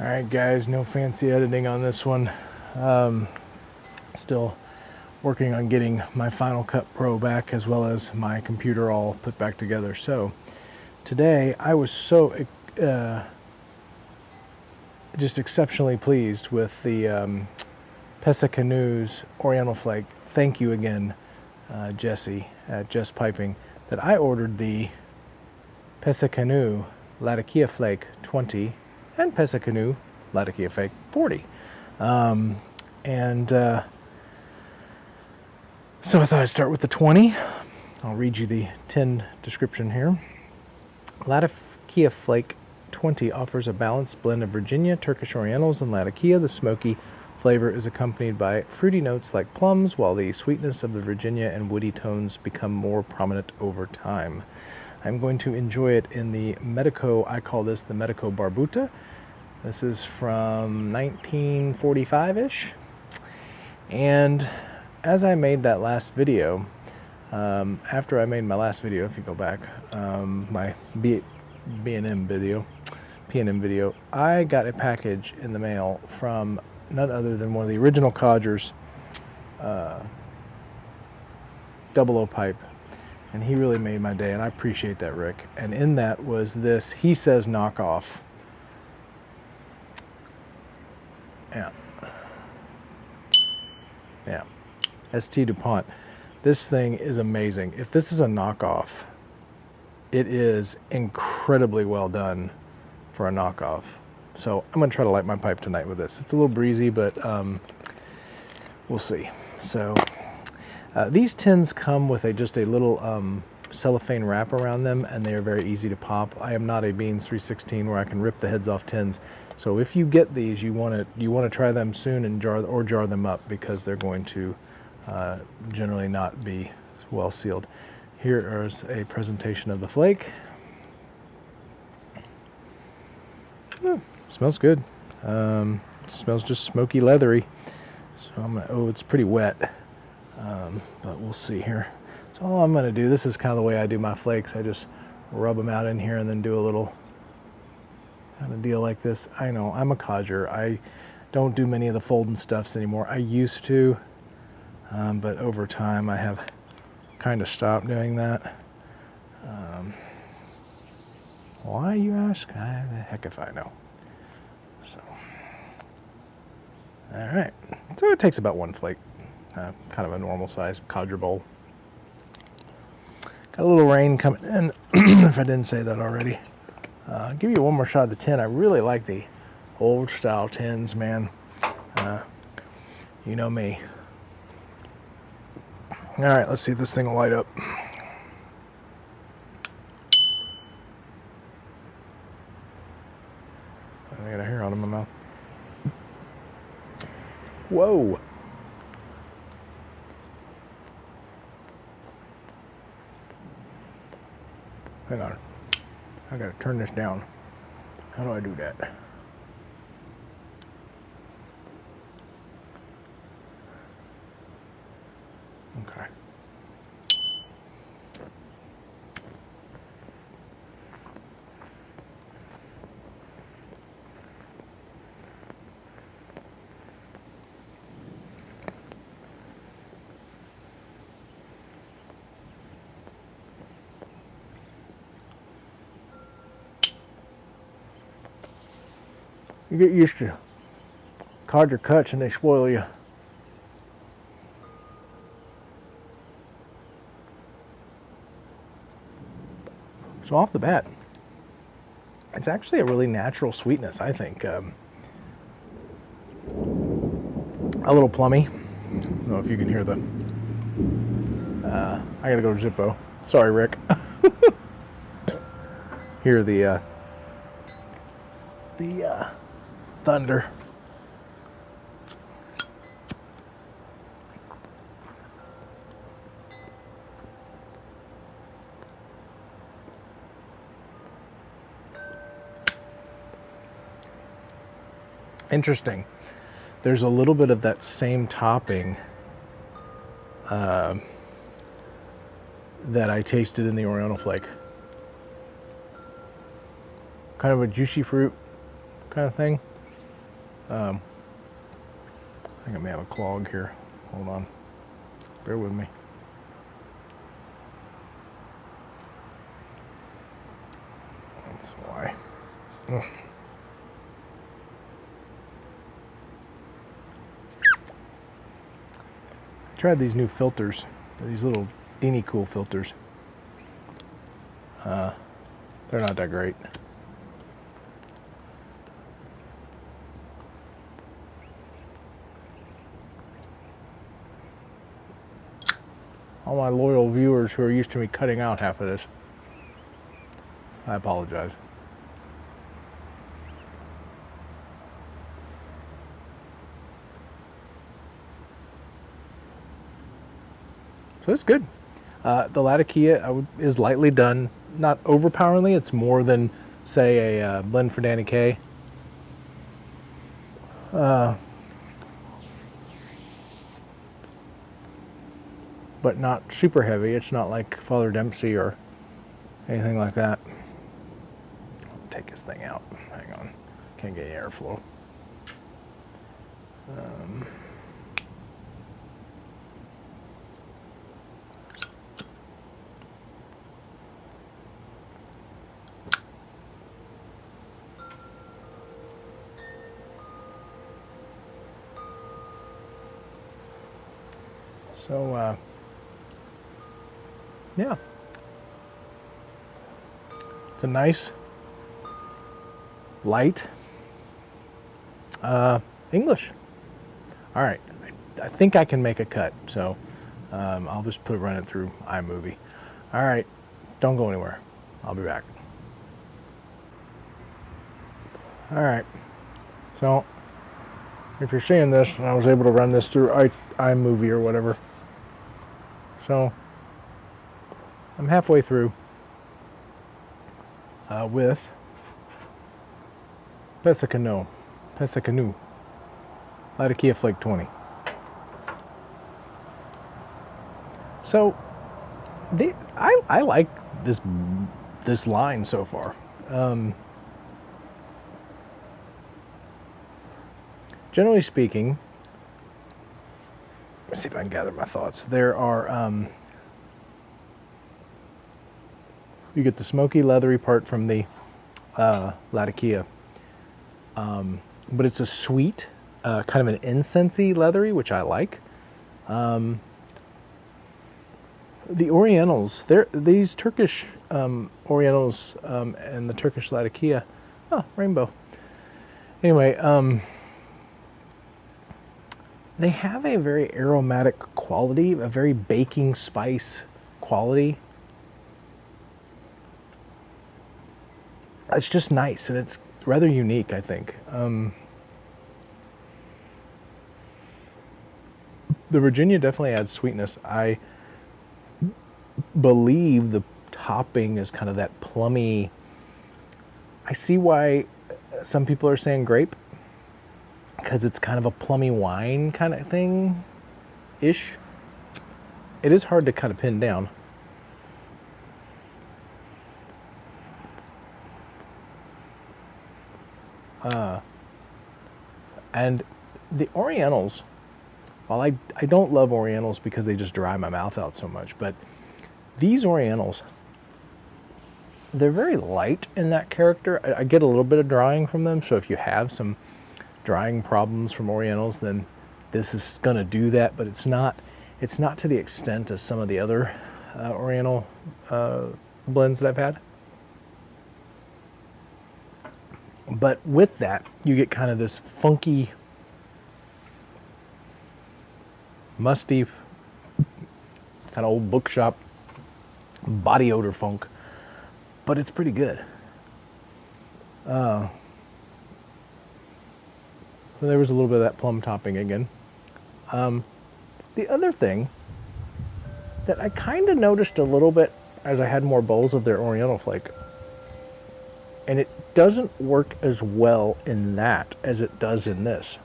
Alright guys, no fancy editing on this one. Still working on getting my Final Cut Pro back, as well as my computer all put back together. So today I was so just exceptionally pleased with the Pesse Canoe's Oriental Flake. Thank you again, Jesse at Jess Piping, that I ordered the Pesse Canoe Latakia Flake 20 and Pesse Canoe Latakia Flake 40. So I thought I'd start with the 20. I'll read you the tin description here. Latakia Flake 20 offers a balanced blend of Virginia, Turkish Orientals, and Latakia. The smoky flavor is accompanied by fruity notes like plums, while the sweetness of the Virginia and woody tones become more prominent over time. I'm going to enjoy it in the Medico, I call this the Medico Barbuta. This is from 1945-ish. And as I made that last video, after I made my last video, if you go back, my P&M video, I got a package in the mail from none other than one of the original Codgers, 00 pipe. And he really made my day, and I appreciate that, Rick. And in that was this, he says knockoff. Yeah. ST DuPont. This thing is amazing. If this is a knockoff, it is incredibly well done for a knockoff. So I'm going to try to light my pipe tonight with this. It's a little breezy, but we'll see. So these tins come with just a little cellophane wrap around them, and they are very easy to pop. I am not a Beans 316 where I can rip the heads off tins. So if you get these, you want to try them soon and jar them up, because they're going to generally not be well sealed. Here is a presentation of the flake. Smells good. Smells just smoky leathery. So it's pretty wet, but we'll see here. So all I'm going to do, this is kind of the way I do my flakes. I just rub them out in here and then do a little kind of deal like this. I know, I'm a codger. I don't do many of the folding stuffs anymore. I used to, but over time I have kind of stopped doing that. Why, you ask? The heck if I know. So, all right. So it takes about one flake, kind of a normal size codger bowl. Got a little rain coming in, if I didn't say that already. I'll give you one more shot of the tin. I really like the old style tins, man. You know me. All right, let's see if this thing will light up. I got a hair out of my mouth. Whoa. Hang on. I gotta turn this down. How do I do that? Okay. You get used to codger cuts and they spoil you. So off the bat, it's actually a really natural sweetness, I think. A little plummy. I don't know if you can hear the... I gotta go to Zippo. Sorry, Rick. Hear the thunder. Interesting. There's a little bit of that same topping that I tasted in the Oriental Flake. Kind of a juicy fruit kind of thing. I think I may have a clog here. Hold on. Bear with me. That's why. Ugh. I tried these new filters. These little Dini Cool filters. They're not that great. All my loyal viewers who are used to me cutting out half of this, I apologize. So it's good. The Latakia is lightly done, not overpoweringly. It's more than, say, a blend for Danny Kaye. But not super heavy. It's not like Father Dempsey or anything like that. I'll take this thing out. Hang on. Can't get airflow. So, yeah. It's a nice, light English. All right. I think I can make a cut, so I'll just run it through iMovie. All right. Don't go anywhere. I'll be back. All right. So, if you're seeing this, and I was able to run this through iMovie or whatever. So, I'm halfway through with Pesse Canoe, Latakia Flake 20. So, I like this line so far. Generally speaking, let's see if I can gather my thoughts. There are, you get the smoky, leathery part from the Latakia, but it's a sweet, kind of an incensey leathery, which I like. The Orientals, these Turkish Orientals and the Turkish Latakia, rainbow. Anyway, they have a very aromatic quality, a very baking spice quality. It's just nice, and it's rather unique, I think. The Virginia definitely adds sweetness. I believe the topping is kind of that plummy. I see why some people are saying grape, because it's kind of a plummy wine kind of thing-ish. It is hard to kind of pin down. And the Orientals, while I don't love Orientals because they just dry my mouth out so much, but these Orientals, they're very light in that character. I get a little bit of drying from them, so if you have some drying problems from Orientals, then this is going to do that, but it's not to the extent as some of the other Oriental blends that I've had. But with that, you get kind of this funky, musty, kind of old bookshop body odor funk, but it's pretty good. So there was a little bit of that plum topping again. The other thing that I kind of noticed a little bit as I had more bowls of their Oriental Flake, and it doesn't work as well in that as it does in this.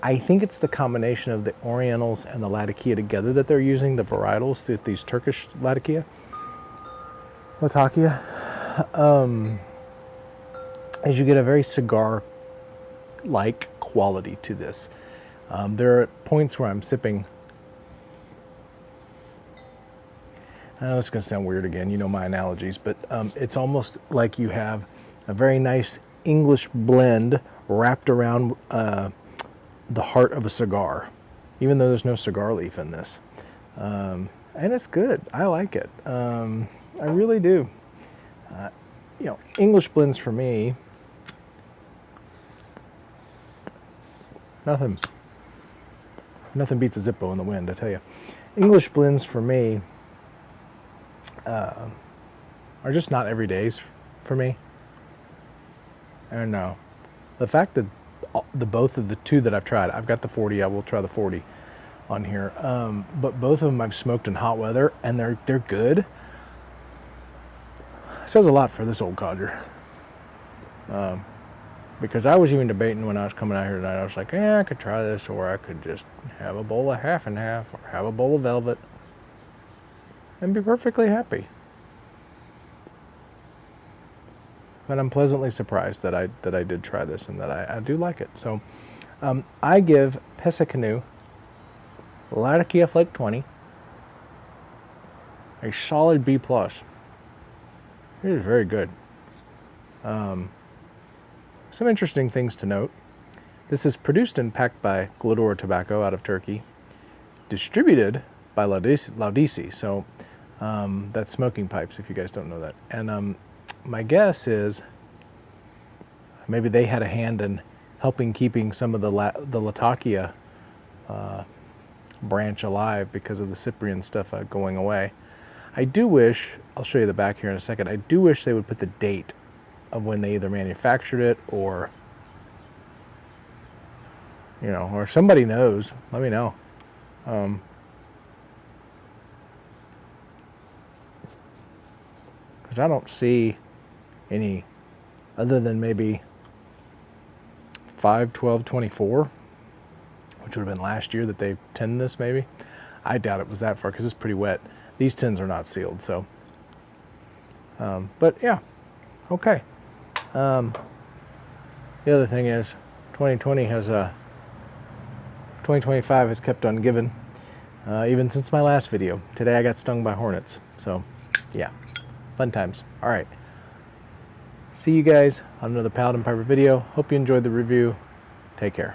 I think it's the combination of the Orientals and the Latakia together that they're using, the varietals, these Turkish Latakia. As you get a very cigar like quality to this. There are points where I'm sipping. I know this is going to sound weird again, you know my analogies, but it's almost like you have a very nice English blend wrapped around the heart of a cigar, even though there's no cigar leaf in this. And it's good. I like it. I really do. You know, English blends for me, nothing beats a Zippo in the wind, I tell you. English blends for me are just not everydays for me. And the fact that both of the two that I've tried, I've got the 40, I will try the 40 on here, but both of them I've smoked in hot weather, and they're good. Says a lot for this old codger. Because I was even debating when I was coming out here tonight, I was like, yeah, I could try this, or I could just have a bowl of half and half, or have a bowl of velvet, and be perfectly happy. But I'm pleasantly surprised that I did try this, and that I do like it. So I give Pesse Canoe Latakia Flake 20 a solid B+. It is very good. Some interesting things to note. This is produced and packed by Glidor Tobacco out of Turkey, distributed by Laudisi. So that's smoking pipes, if you guys don't know that. And my guess is maybe they had a hand in helping keeping some of the Latakia branch alive because of the Cyprian stuff going away. I do wish, I'll show you the back here in a second, I do wish they would put the date of when they either manufactured it, or, you know, or somebody knows, let me know. Because I don't see any other than maybe 5/12/24, which would have been last year that they tinned this, maybe. I doubt it was that far because it's pretty wet. These tins are not sealed, so. But yeah, okay. The other thing is, 2025 has kept on giving, even since my last video. Today I got stung by hornets, so yeah, fun times. All right, see you guys on another Paladin Piper video. Hope you enjoyed the review. Take care.